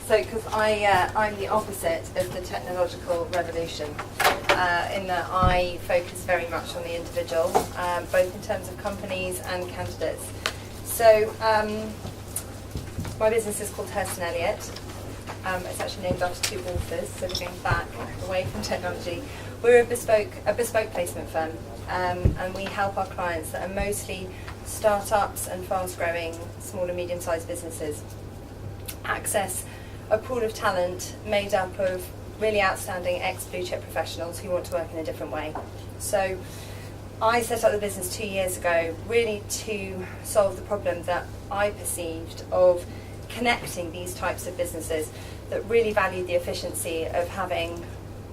So, because I'm the opposite of the technological revolution, in that I focus very much on the individual, both in terms of companies and candidates. So, my business is called Hurston Eliot. It's actually named after two authors, so we're going back away from technology. We're a bespoke placement firm, and we help our clients that are mostly startups and fast-growing small and medium-sized businesses access a pool of talent made up of really outstanding ex-blue chip professionals who want to work in a different way. So I set up the business 2 years ago really to solve the problem that I perceived of connecting these types of businesses that really valued the efficiency of having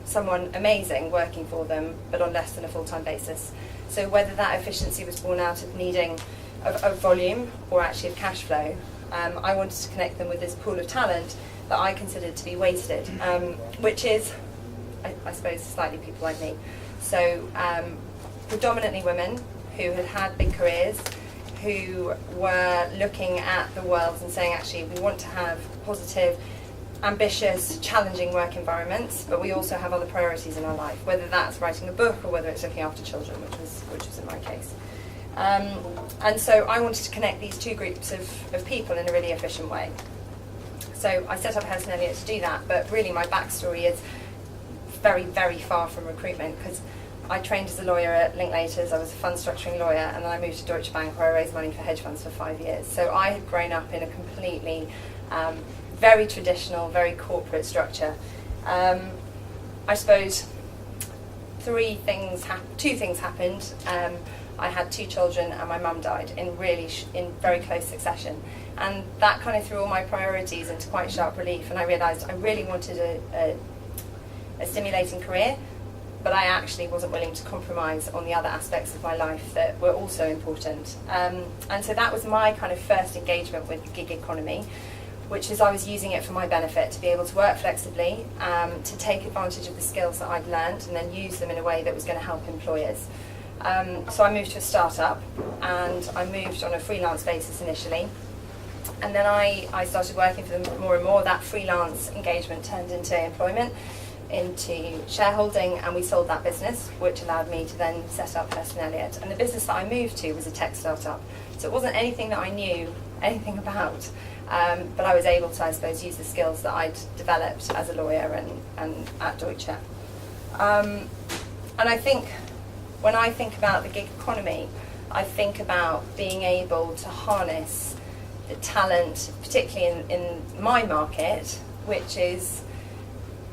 someone amazing working for them, but on less than a full-time basis. So whether that efficiency was born out of needing of volume or actually of cash flow, I wanted to connect them with this pool of talent that I considered to be wasted, which is, I suppose, slightly people like me. So predominantly women who had had big careers, who were looking at the world and saying, actually, we want to have positive, ambitious, challenging work environments, but we also have other priorities in our life, whether that's writing a book or whether it's looking after children, which was in my case. And so I wanted to connect these two groups of people in a really efficient way. So I set up Hurston Eliot to do that, but really my backstory is very, very far from recruitment, because I trained as a lawyer at Linklaters. I was a fund structuring lawyer, and then I moved to Deutsche Bank, where I raised money for hedge funds for 5 years. So I had grown up in a completely very traditional, very corporate structure. I suppose two things happened. I had 2 children, and my mum died in very close succession, and that kind of threw all my priorities into quite sharp relief. And I realised I really wanted a stimulating career, but I actually wasn't willing to compromise on the other aspects of my life that were also important. And so that was my kind of first engagement with the gig economy, which is I was using it for my benefit, to be able to work flexibly, to take advantage of the skills that I'd learned and then use them in a way that was going to help employers. So I moved to a startup, and I moved on a freelance basis initially. And then I started working for them more and more. That freelance engagement turned into employment, into shareholding, and we sold that business, which allowed me to then set up Hurston Eliot. And the business that I moved to was a tech startup. So it wasn't anything that I knew anything about, but I was able to, I suppose, use the skills that I'd developed as a lawyer and at Deutsche. And I think when I think about the gig economy, I think about being able to harness the talent, particularly in my market, which is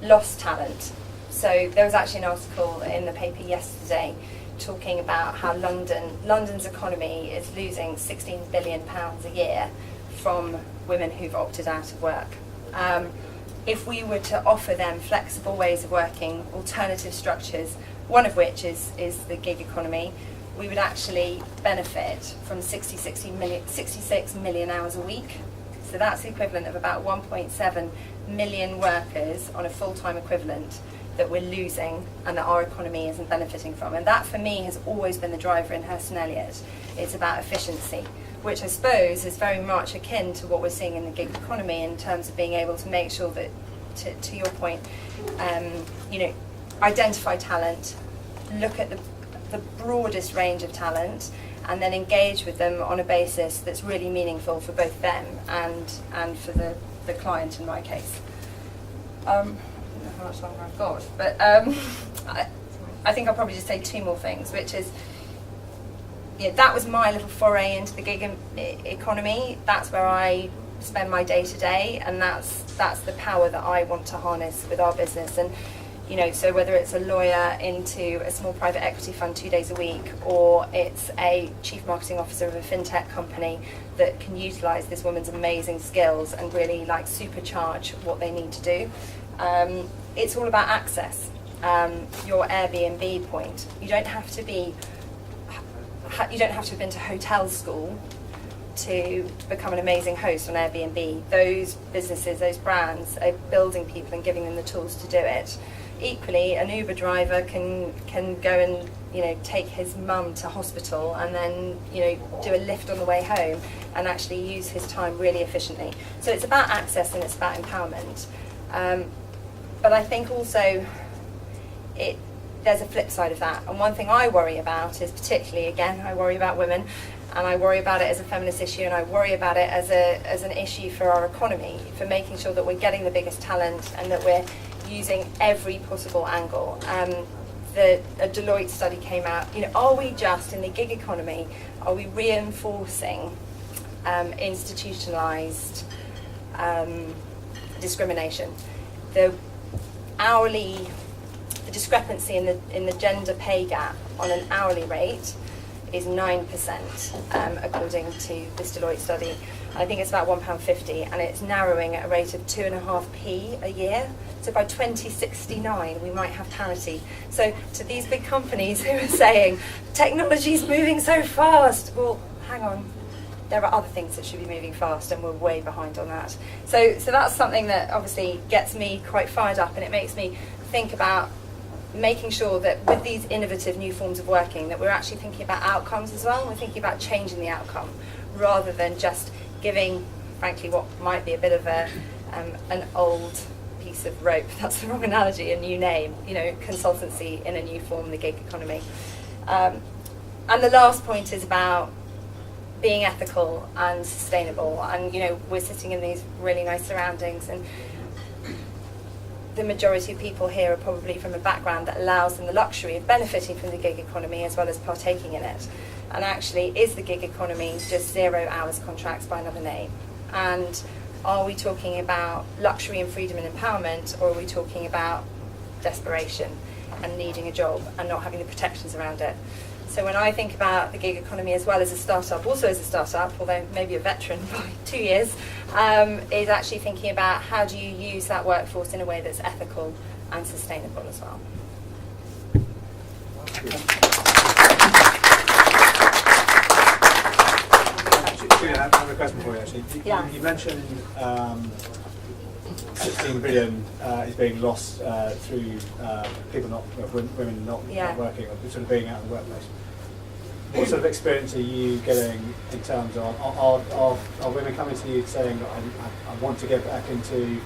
lost talent. So there was actually an article in the paper yesterday talking about how London's economy is losing £16 billion a year from women who've opted out of work. If we were to offer them flexible ways of working, alternative structures, one of which is the gig economy, we would actually benefit from 66 million hours a week. So that's the equivalent of about 1.7 million workers on a full-time equivalent that we're losing and that our economy isn't benefiting from. And that, for me, has always been the driver in Hurston Eliot. It's about efficiency, which I suppose is very much akin to what we're seeing in the gig economy in terms of being able to make sure that, to your point, identify talent, look at the broadest range of talent, and then engage with them on a basis that's really meaningful for both them and for the client in my case. I don't know how much longer I've got, but I think I'll probably just say 2 more things, which is, that was my little foray into the gig economy. That's where I spend my day to day, and that's the power that I want to harness with our business. And so whether it's a lawyer into a small private equity fund 2 days a week, or it's a chief marketing officer of a fintech company that can utilise this woman's amazing skills and really supercharge what they need to do, it's all about access. Your Airbnb point, you don't have to have been to hotel school to become an amazing host on Airbnb. Those businesses, those brands are building people and giving them the tools to do it. equally, an Uber driver can go and take his mum to hospital and then do a lift on the way home and actually use his time really efficiently. So it's about access and it's about empowerment. But I think also there's a flip side of that. And one thing I worry about is particularly, again, I worry about women, and I worry about it as a feminist issue, and I worry about it as an issue for our economy, for making sure that we're getting the biggest talent and that we're using every possible angle. A Deloitte study came out, are we just, in the gig economy, are we reinforcing institutionalized discrimination? The discrepancy in the gender pay gap on an hourly rate is 9%, according to this Deloitte study. I think it's about £1.50, and it's narrowing at a rate of 2.5p a year. So by 2069, we might have parity. So to these big companies who are saying, technology's moving so fast, well, hang on, there are other things that should be moving fast, and we're way behind on that. So that's something that obviously gets me quite fired up, and it makes me think about making sure that with these innovative new forms of working, that we're actually thinking about outcomes as well. We're thinking about changing the outcome, rather than just giving, frankly, what might be a bit of an old piece of rope, that's the wrong analogy, a new name, consultancy in a new form, the gig economy. And the last point is about being ethical and sustainable. And we're sitting in these really nice surroundings, and the majority of people here are probably from a background that allows them the luxury of benefiting from the gig economy as well as partaking in it. And actually, is the gig economy just 0 hours contracts by another name? And are we talking about luxury and freedom and empowerment, or are we talking about desperation and needing a job and not having the protections around it? So when I think about the gig economy as well as a startup, also as a startup, although maybe a veteran by 2 years, is actually thinking about how do you use that workforce in a way that's ethical and sustainable as well. I have a question for you, actually. Yeah. You mentioned 16 billion is being lost through people women not working, or sort of being out of the workplace. What sort of experience are you getting in terms of are women coming to you saying that I want to get back into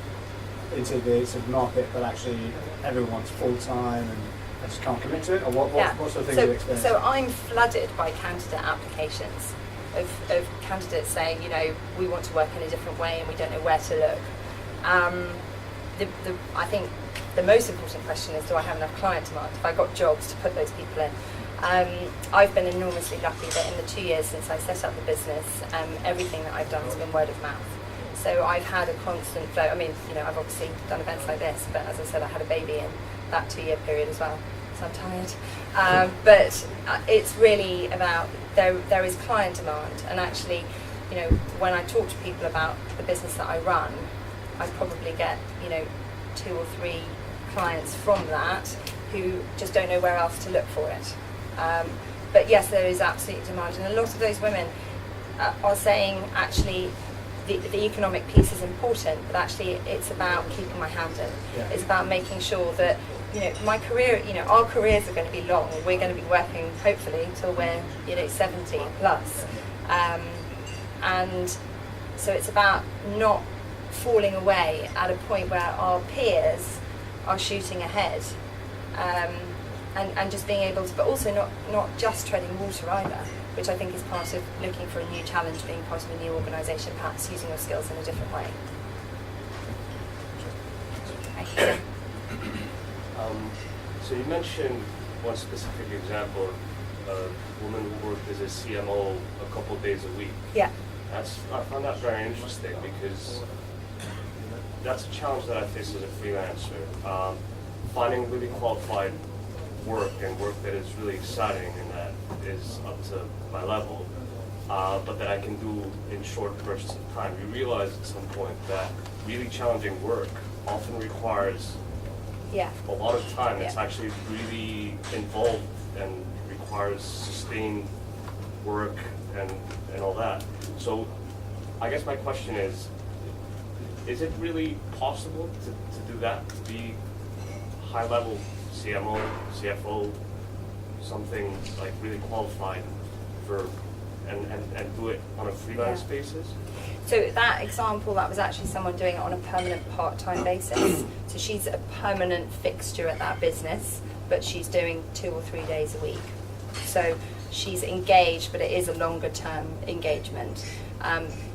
the sort of market, but actually everyone wants full time and I just can't commit to it, or what sort of things are you experiencing? So I'm flooded by candidate applications of candidates saying, we want to work in a different way and we don't know where to look. I think the most important question is, do I have enough client demand? Have I got jobs to put those people in? I've been enormously lucky that in the 2 years since I set up the business, everything that I've done has been word of mouth. So I've had a constant flow. I mean, I've obviously done events like this, but as I said, I had a baby in that 2 year period as well, so I'm tired. But it's really about, there is client demand, and actually, when I talk to people about the business that I run, I probably get, 2 or 3 clients from that who just don't know where else to look for it. But yes, there is absolute demand, and a lot of those women are saying, actually, the economic piece is important, but actually it's about keeping my hand in. Yeah. It's about making sure that, my career, our careers are going to be long. We're going to be working, hopefully, till we're, 70 plus. And so it's about not falling away at a point where our peers are shooting ahead, and just being able to, but also not just treading water either, which I think is part of looking for a new challenge, being part of a new organisation, perhaps using your skills in a different way. So you mentioned one specific example of a woman who worked as a CMO a couple of days a week. Yeah. I found that very interesting, because that's a challenge that I face as a freelancer. Finding really qualified work, and work that is really exciting and that is up to my level, but that I can do in short bursts of time. You realize at some point that really challenging work often requires a lot of time. It's actually really involved and requires sustained work and all that. So I guess my question is it really possible to do that, to be high-level CMO, CFO, something like really qualified for, and do it on a freelance basis? So that example, that was actually someone doing it on a permanent part-time basis. So she's a permanent fixture at that business, but she's doing 2 or 3 days a week. So she's engaged, but it is a longer-term engagement.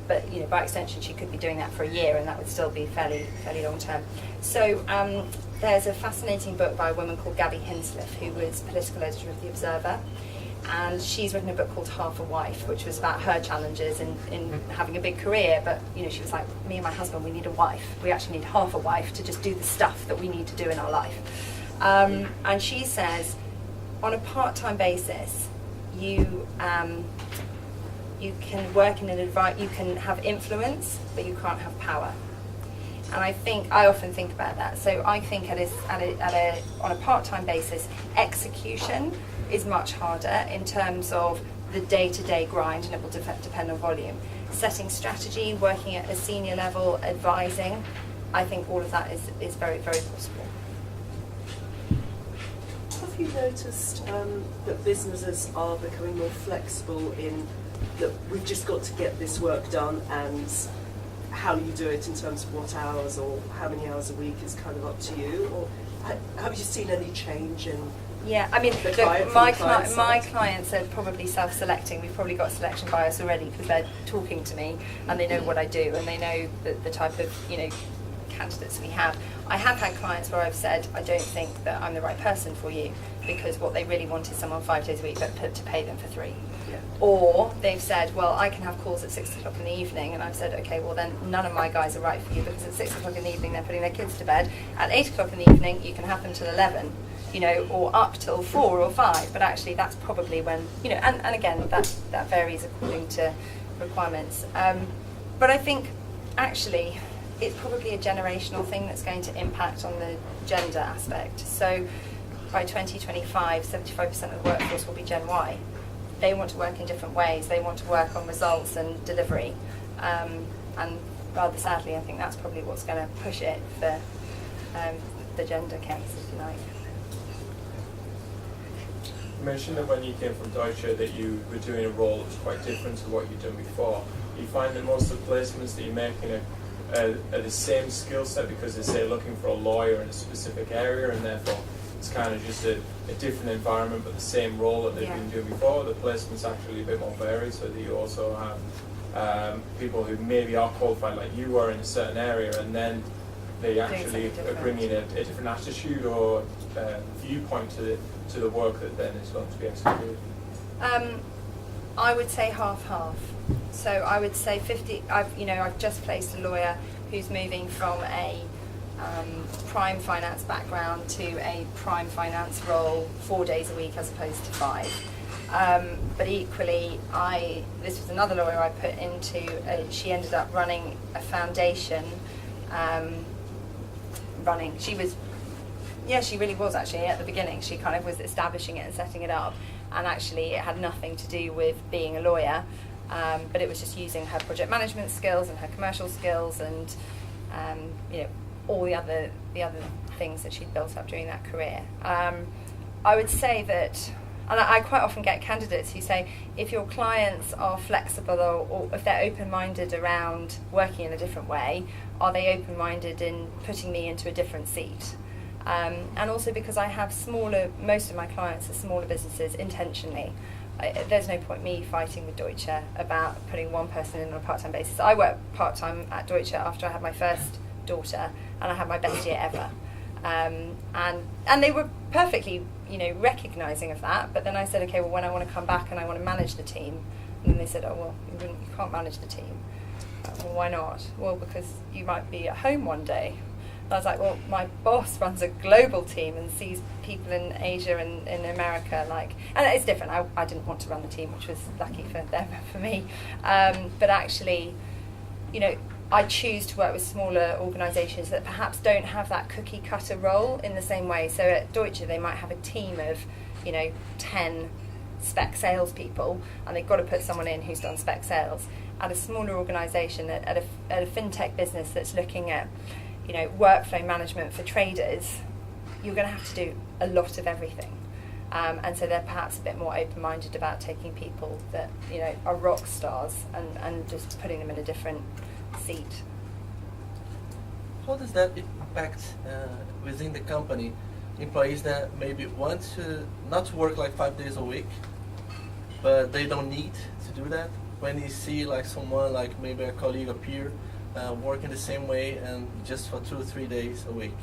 But by extension, she could be doing that for a year, and that would still be fairly long-term. So there's a fascinating book by a woman called Gabby Hinsliff, who was political editor of The Observer. And she's written a book called Half a Wife, which was about her challenges in having a big career. But she was like, me and my husband, we need a wife. We actually need half a wife to just do the stuff that we need to do in our life. And she says, on a part-time basis, you can work in you can have influence, but you can't have power. And I often think about that. So I think on a part-time basis, execution is much harder in terms of the day-to-day grind, and it will depend on volume. Setting strategy, working at a senior level, advising, I think all of that is very, very possible. Have you noticed that businesses are becoming more flexible in that we've just got to get this work done, and how you do it in terms of what hours or how many hours a week is kind of up to you? Or have you seen any change in? Yeah, I mean, my clients are probably self-selecting. We've probably got selection bias already because they're talking to me and they know what I do and they know the type of candidates we have. I have had clients where I've said, I don't think that I'm the right person for you, because what they really want is someone 5 days a week, but to pay them for 3. Yeah. Or they've said, well, I can have calls at 6 o'clock in the evening, and I've said, okay, well then none of my guys are right for you, because at 6 o'clock in the evening they're putting their kids to bed. At 8 o'clock in the evening you can have them till 11, or up till 4 or 5, but actually that's probably when, and again, that varies according to requirements. But I think actually it's probably a generational thing that's going to impact on the gender aspect. So by 2025, 75% of the workforce will be Gen Y. They want to work in different ways. They want to work on results and delivery. And rather sadly, I think that's probably what's going to push it for the gender case, if you like. You mentioned that when you came from Deutsche that you were doing a role that was quite different to what you'd done before. You find that most of the placements that you're making are the same skill set, because they say looking for a lawyer in a specific area, and therefore it's kind of just a different environment but the same role that they've been doing before. The placement's actually a bit more varied, so that you also have people who maybe are qualified like you were in a certain area, and then they actually are bringing a different attitude or viewpoint to the work that then is going to be executed. I would say half-half. So I would say 50. I've just placed a lawyer who's moving from a prime finance background to a prime finance role 4 days a week as opposed to 5. But equally, this was another lawyer I put into. She ended up running a foundation. She really was actually at the beginning. She kind of was establishing it and setting it up, and actually it had nothing to do with being a lawyer, but it was just using her project management skills and her commercial skills and all the other things that she'd built up during that career. I would say that, and I quite often get candidates who say, if your clients are flexible or if they're open-minded around working in a different way, are they open-minded in putting me into a different seat? And also because I have most of my clients are smaller businesses intentionally. There's no point me fighting with Deutsche about putting one person in on a part-time basis. I worked part-time at Deutsche after I had my first daughter, and I had my best year ever. And they were perfectly, recognising of that. But then I said, okay, well, when I want to come back and I want to manage the team, and then they said, oh, well, you can't manage the team. Well, why not? Well, because you might be at home one day. I was like, well, my boss runs a global team and sees people in Asia and in America, and it's different. I didn't want to run the team, which was lucky for them and for me. But actually, I choose to work with smaller organisations that perhaps don't have that cookie cutter role in the same way. So at Deutsche, they might have a team of, 10 spec salespeople, and they've got to put someone in who's done spec sales. At a smaller organisation, at a fintech business that's looking at workflow management for traders, you're going to have to do a lot of everything. And so they're perhaps a bit more open-minded about taking people that, you know, are rock stars and just putting them in a different seat. How does that impact within the company employees that maybe want to not to work like 5 days a week, but they don't need to do that? When you see like someone, like maybe a colleague or peer, working the same way and just for 2 or 3 days a week,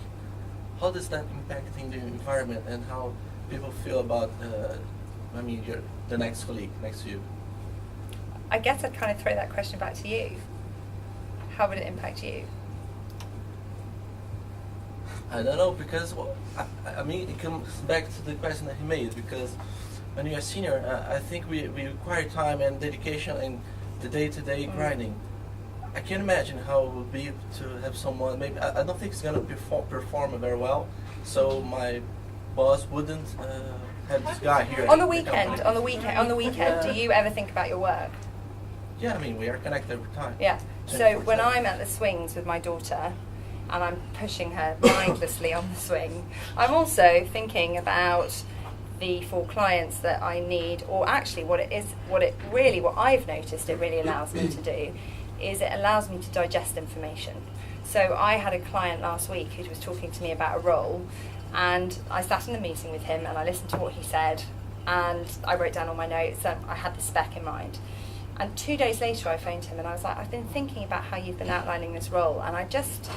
how does that impact in the environment and how people feel about, the next colleague next to you? I guess I'd kind of throw that question back to you. How would it impact you? I don't know, because I mean, it comes back to the question that he made, because when you're a senior, I think we require time and dedication and the day-to-day grinding. I can imagine how it would be to have someone, maybe, I don't think it's going to perform very well, so my boss wouldn't have this guy here. On the weekend, do you ever think about your work? Yeah, I mean, we are connected every time. Yeah, so when I'm at the swings with my daughter, and I'm pushing her mindlessly on the swing, I'm also thinking about the 4 clients that I need, or actually what I've noticed it really allows me to do is it allows me to digest information. So I had a client last week who was talking to me about a role, and I sat in the meeting with him and I listened to what he said, and I wrote down all my notes, and I had the spec in mind. And 2 days later I phoned him and I was like, I've been thinking about how you've been outlining this role, and I just,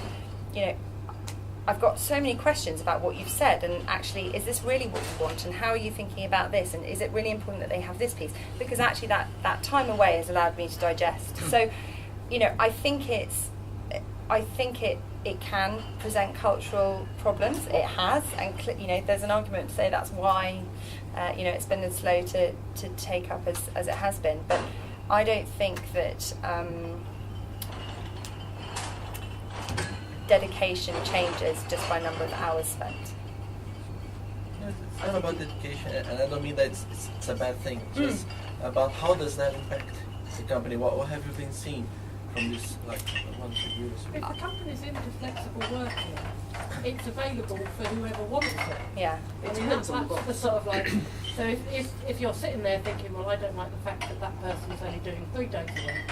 you know, I've got so many questions about what you've said, and actually, is this really what you want, and how are you thinking about this, and is it really important that they have this piece? Because actually that time away has allowed me to digest. So, you know, I think it can present cultural problems. It has, and you know, there's an argument to say that's why, you know, it's been as slow to take up as it has been. But I don't think that dedication changes just by number of hours spent. It's not about dedication, and I don't mean that it's a bad thing. It's just about how does that impact the company. What have you been seeing from this, like, 1 2 years? If the company's into flexible working, it's available for whoever wants it. Yeah. I mean, that's the sort of like, so if you're sitting there thinking, well, I don't like the fact that person's only doing 3 days a week,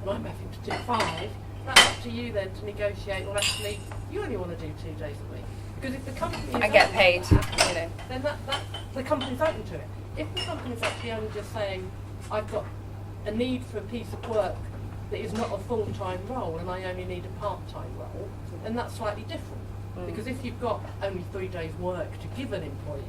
and I'm having to do 5, that's up to you then to negotiate, well, actually, you only want to do 2 days a week. Because if the company is I get paid, that, you know. then that the company's open to it. If the company's actually only just saying, I've got a need for a piece of work that is not a full-time role and I only need a part-time role, then that's slightly different. Because if you've got only 3 days work to give an employee,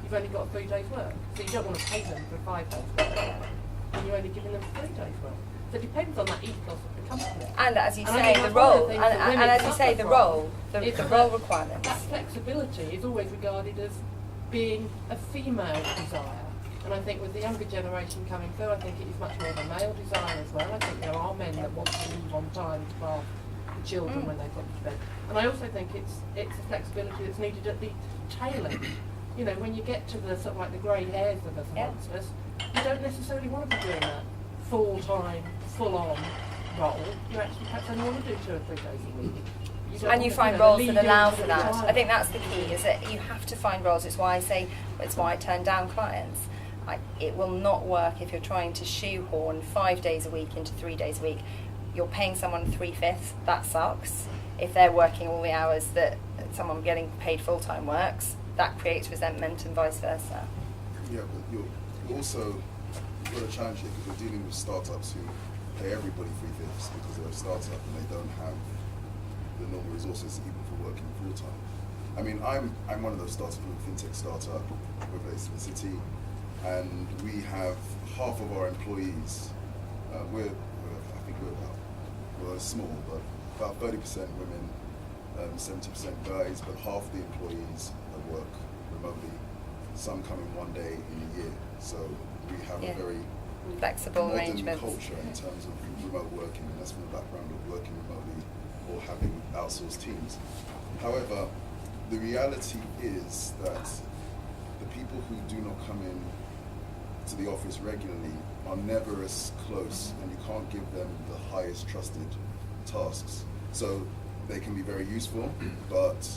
you've only got 3 days work. So you don't want to pay them for 5 days work, and you're only giving them 3 days work. So it depends on that ethos of the company. And as you And I say, think the that's one of role, the and things that women as you say, suffer the from role, is the that role requirements. That flexibility is always regarded as being a female desire. And I think with the younger generation coming through, I think it is much more of a male desire as well. I think there are men that want to leave on time to bath the children when they've gone to bed. And I also think it's a flexibility that's needed at the tail end. You know, when you get to the sort of like the grey hairs of us amongst us, you don't necessarily want to be doing that full-time, full-on role. You actually perhaps only want to do 2 or 3 days a week. And you find roles that allow for that. I think that's the key, is that you have to find roles. It's why I turn down clients. It will not work if you're trying to shoehorn 5 days a week into 3 days a week. You're paying someone 3/5, that sucks. If they're working all the hours that someone getting paid full-time works, that creates resentment and vice versa. Yeah, but you also got to challenge it, because you're dealing with startups who pay everybody 3/5 because they're a startup and they don't have the normal resources even for working full-time. I mean, I'm one of those startups, from a fintech startup, we're based in the city, and we have half of our employees, I think we're small, but about 30% women, 70% guys, but half the employees work remotely, some coming 1 day in a year. So we have a very flexible modern arrangements. culture in terms of remote working, and that's from the background of working remotely or having outsourced teams. However, the reality is that the people who do not come in to the office regularly are never as close, and you can't give them the highest trusted tasks. So they can be very useful, but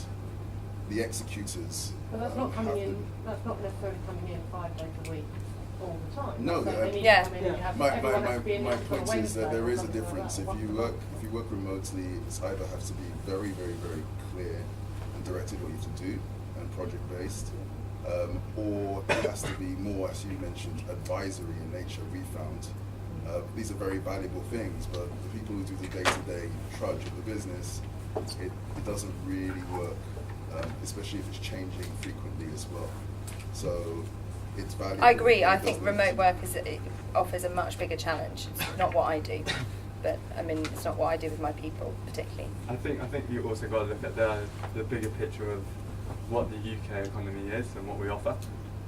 the executors. But that's not coming have in. That's not necessarily coming in 5 days a week all the time. No, so they need yeah. to come in and you have My everyone has to be in the my office on a point is that Wednesday there or is a something like difference. that, If once you a work month. remotely, it's either have to be very, very, very clear and directed what you have to do and project based, or it has to be more, as you mentioned, advisory in nature. We found these are very valuable things, but the people who do the day-to-day trudge of the business, it doesn't really work, especially if it's changing frequently as well. So it's valuable. I agree. I It think doesn't remote actually- work offers a much bigger challenge. It's not what I do, but I mean, it's not what I do with my people particularly. I think you also got to look at the bigger picture of what the UK economy is and what we offer.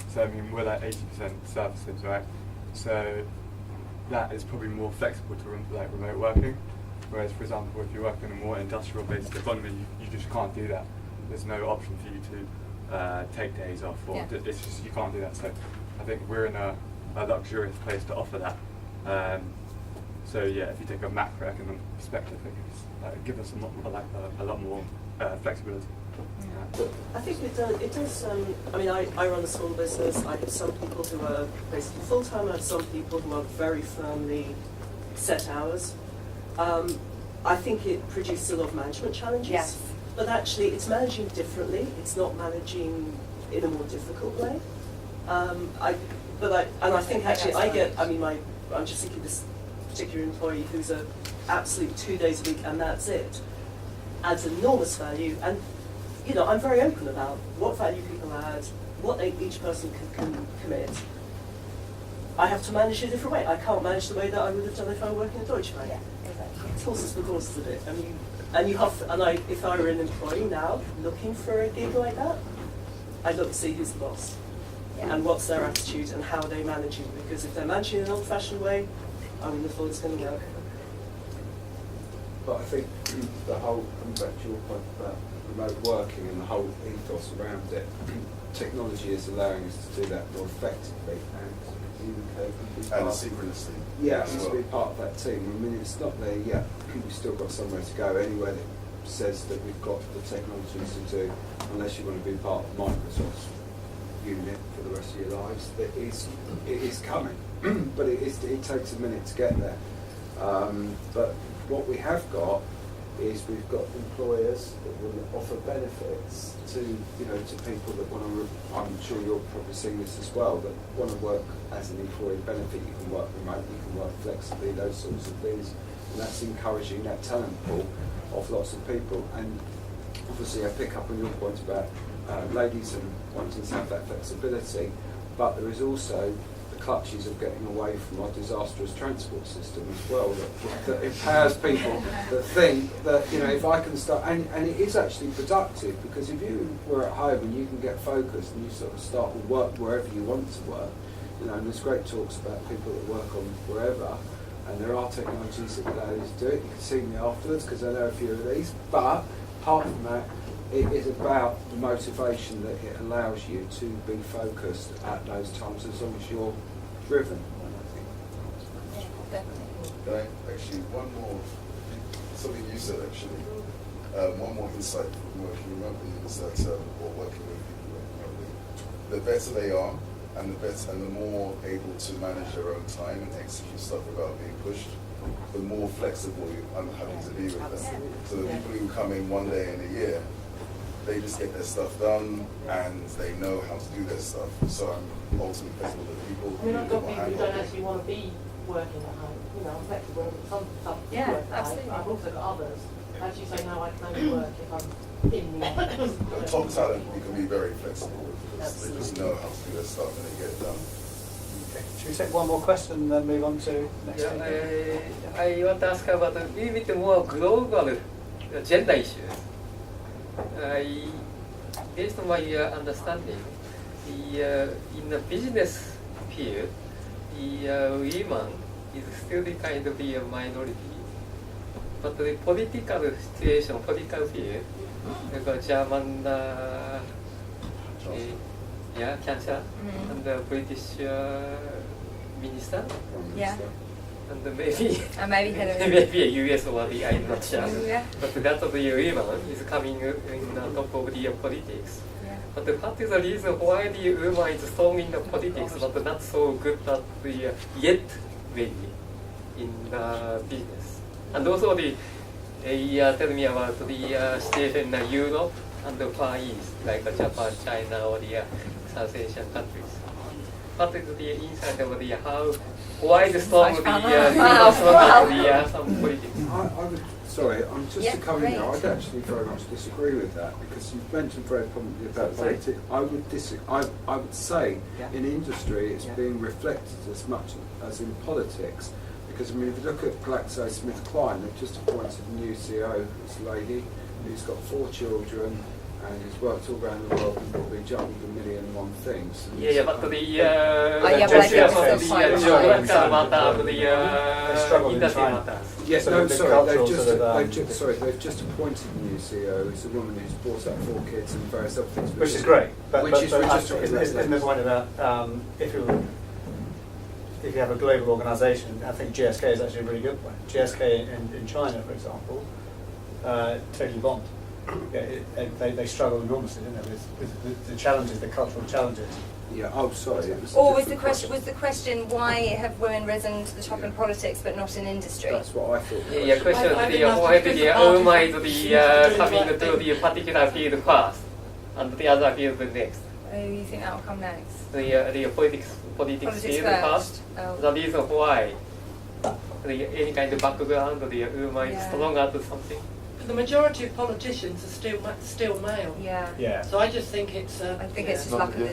So I mean, we're like 80% services, right? So that is probably more flexible to remote working. Whereas, for example, if you work in a more industrial-based economy, you just can't do that. There's no option for you to take days off, or it's just you can't do that. So I think we're in a luxurious place to offer that. So yeah, if you take a macroeconomic perspective, it gives us a lot more flexibility. I think it does. I mean, I run a small business. I have some people who are basically full-time. I have some people who are very firmly set hours. I think it produces a lot of management challenges. Yes. But actually, it's managing differently. It's not managing in a more difficult way. I think actually I'm just thinking this particular employee who's a absolute 2 days a week and that's it, adds enormous value. And you know, I'm very open about what value people add, what each person can commit. I have to manage it a different way. I can't manage the way that I would have done if I were working at Deutsche Bank. Yeah, exactly. It's horses for courses a bit. If I were an employee now looking for a gig like that, I'd look to see who's the boss and what's their attitude and how are they managing. Because if they're managing in an old-fashioned way, I wouldn't have thought it's going to work. But I think the whole, coming back to your point about remote working and the whole ethos around it, technology is allowing us to do that more effectively and communicate and be part And of, synchronously. yeah, as and to well. be part of that team. I mean, it's not there yet. We've still got somewhere to go. Anywhere that says that we've got the technologies to do, unless you want to be part of Microsoft's unit for the rest of your lives, it is coming. But it takes a minute to get there. But what we have got is we've got employers that will offer benefits to people that want to. I'm sure you're probably seeing this as well. That want to work as an employee benefit. You can work remotely, you can work flexibly, those sorts of things, and that's encouraging that talent pool of lots of people. And obviously, I pick up on your point about ladies and wanting to have that flexibility, but there is also clutches of getting away from our disastrous transport system as well, that empowers people that think that, if I can start, and it is actually productive, because if you were at home and you can get focused and you sort of start to work wherever you want to work, and there's great talks about people that work on wherever, and there are technologies that allow you to do it. You can see me afterwards because I know a few of these, but apart from that, it is about the motivation that it allows you to be focused at those times, as long as you're driven. Actually, one more, something you said actually, one more insight from working remotely is that, or working with people remotely, the better they are, and the more able to manage their own time and execute stuff without being pushed, the more flexible I'm happy to be with them. So the people who come in one day in a year, they just get their stuff done and they know how to do their stuff. So I'm ultimately flexible with people I mean, I've got who people who don't actually want to be working at home. I'm flexible with some stuff to Yeah, work at home. absolutely. I've also got others who actually say, no, I can only work if I'm in the office. top talent, you can be very flexible because they just know how to do their stuff and they get it done. Okay. Should we take one more question and then move on to next Yeah, speaker? I want to ask about a little bit more global gender issues. Based on my understanding, in the business field, women is still the kind of a minority. But the political situation, political field, like German cancer and the British minister, Yeah. and maybe maybe a US or I'm not sure. Yeah. But that the women is coming in the top of the politics. Yeah. But what is the reason why the woman is strong in the politics but not so good at the yet maybe in the business? And also tell me about the situation in Europe and the Far East, like Japan, China, or the South Asian countries. What is the insight of the why the strong some politics? I'm just to come in there. I'd actually very much disagree with that because you've mentioned very prominently about politics. I would say in industry it's being reflected as much as in politics. Because I mean, if you look at GlaxoSmithKline, they've just appointed a new CEO, this lady, who's got 4 children and has worked all around the world and probably juggled a million and one things. And But the yes, no, sorry, they've just appointed a new CEO. It's a woman who's brought up 4 kids and various other things. Which is great. Isn't the point about if you have a global organisation, I think GSK is actually a really good one. GSK in China, for example, totally bombed. They struggle enormously, didn't they, with the challenges, the cultural challenges. Yeah. Oh, sorry. Or was the question why have women risen to the top in politics but not in industry? That's what I thought. Question why the woman is coming to the particular field first, and the other field next. Oh, you think that will come next? The politics field first. The reason why any kind of background, the woman is strong at something. The majority of politicians are still male. Yeah. So I just think it's. I think it's just luck. But the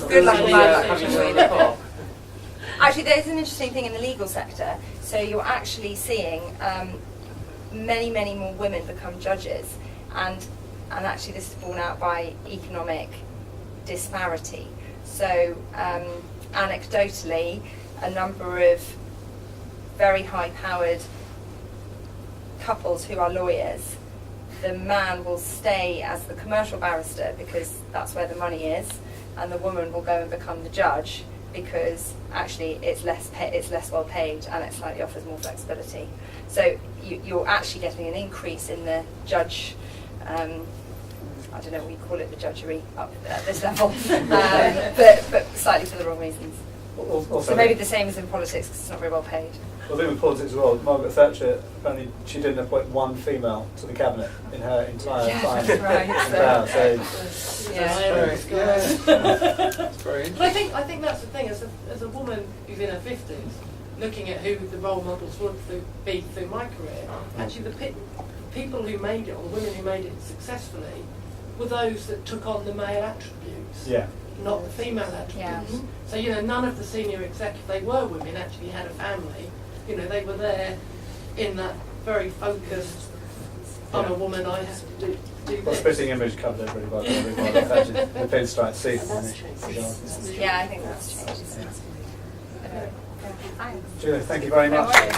good luck or bad luck. coming Actually, there's an interesting thing in the legal sector. So you're actually seeing many, many more women become judges, and actually this is borne out by economic disparity. So anecdotally, a number of very high-powered couples who are lawyers, the man will stay as the commercial barrister because that's where the money is, and the woman will go and become the judge because actually it's less well paid and it slightly offers more flexibility. So you're actually getting an increase in the judge. I don't know what you call it, the judgery up at this level, but slightly for the wrong reasons. Also, so maybe the same as in politics because it's not very well paid. Well, even politics as well. Margaret Thatcher, apparently she didn't appoint one female to the cabinet in her entire time. That's right. It's very interesting. But I think that's the thing. As a woman who's in her 50s, looking at who the role models would be through my career, actually the people who made it, or the women who made it successfully, were those that took on the male attributes. Not the female attributes. So, none of the senior executives, they were women, actually had a family. They were there in that very focused, I'm a woman, I have to do Well, this. spitting image covered it really well. The pinstripe suit. Yeah, I think that's changed. Julia, thank you very much. No worries.